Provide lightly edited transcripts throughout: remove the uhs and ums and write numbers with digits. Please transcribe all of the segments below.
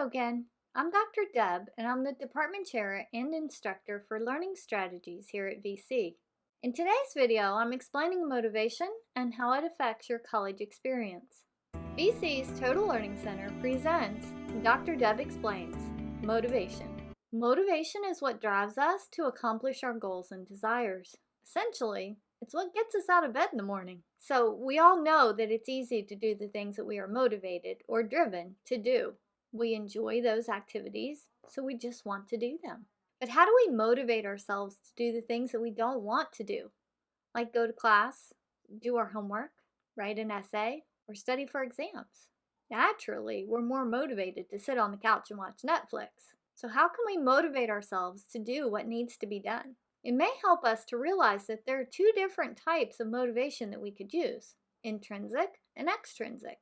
Hello again. I'm Dr. Deb, and I'm the Department Chair and Instructor for Learning Strategies here at VC. In today's video, I'm explaining motivation and how it affects your college experience. VC's Total Learning Center presents Dr. Deb Explains Motivation. Motivation is what drives us to accomplish our goals and desires. Essentially, it's what gets us out of bed in the morning. So we all know that it's easy to do the things that we are motivated or driven to do. We enjoy those activities, so we just want to do them. But how do we motivate ourselves to do the things that we don't want to do? Like go to class, do our homework, write an essay, or study for exams. Naturally, we're more motivated to sit on the couch and watch Netflix. So how can we motivate ourselves to do what needs to be done? It may help us to realize that there are two different types of motivation that we could use: intrinsic and extrinsic.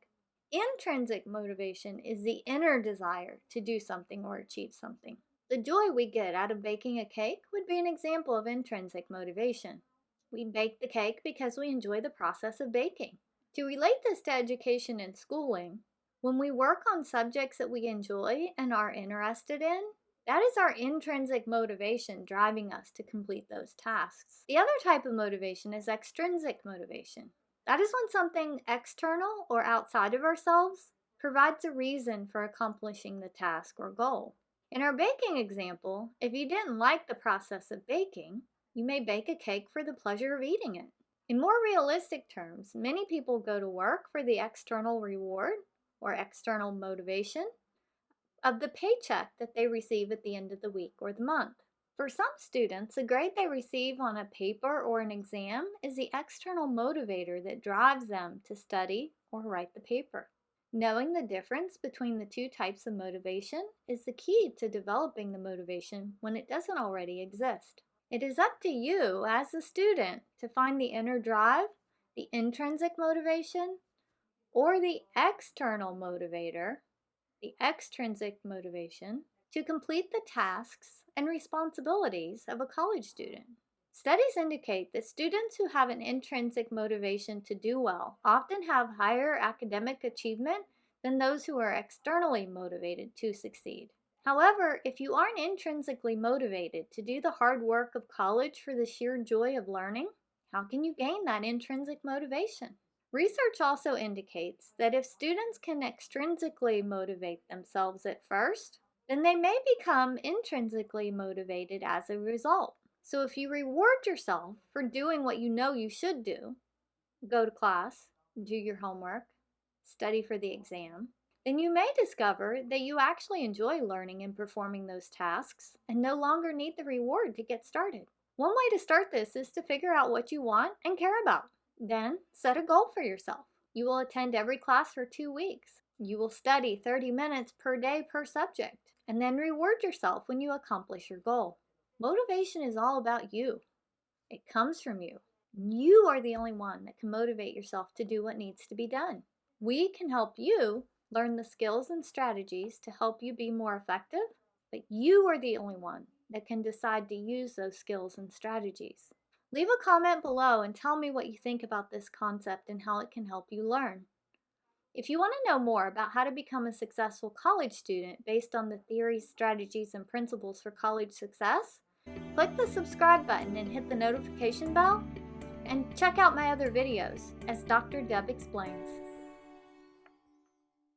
Intrinsic motivation is the inner desire to do something or achieve something. The joy we get out of baking a cake would be an example of intrinsic motivation. We bake the cake because we enjoy the process of baking. To relate this to education and schooling, when we work on subjects that we enjoy and are interested in, that is our intrinsic motivation driving us to complete those tasks. The other type of motivation is extrinsic motivation. That is when something external or outside of ourselves provides a reason for accomplishing the task or goal. In our baking example, if you didn't like the process of baking, you may bake a cake for the pleasure of eating it. In more realistic terms, many people go to work for the external reward or external motivation of the paycheck that they receive at the end of the week or the month. For some students, the grade they receive on a paper or an exam is the external motivator that drives them to study or write the paper. Knowing the difference between the two types of motivation is the key to developing the motivation when it doesn't already exist. It is up to you as a student to find the inner drive, the intrinsic motivation, or the external motivator, the extrinsic motivation, to complete the tasks and responsibilities of a college student. Studies indicate that students who have an intrinsic motivation to do well often have higher academic achievement than those who are externally motivated to succeed. However, if you aren't intrinsically motivated to do the hard work of college for the sheer joy of learning, how can you gain that intrinsic motivation? Research also indicates that if students can extrinsically motivate themselves at first, then they may become intrinsically motivated as a result. So if you reward yourself for doing what you know you should do, go to class, do your homework, study for the exam, then you may discover that you actually enjoy learning and performing those tasks and no longer need the reward to get started. One way to start this is to figure out what you want and care about. Then set a goal for yourself. You will attend every class for 2 weeks. You will study 30 minutes per day per subject, and then reward yourself when you accomplish your goal. Motivation is all about you. It comes from you. You are the only one that can motivate yourself to do what needs to be done. We can help you learn the skills and strategies to help you be more effective, but you are the only one that can decide to use those skills and strategies. Leave a comment below and tell me what you think about this concept and how it can help you learn. If you want to know more about how to become a successful college student based on the theories, strategies, and principles for college success, click the subscribe button and hit the notification bell, and check out my other videos as Dr. Deb Explains.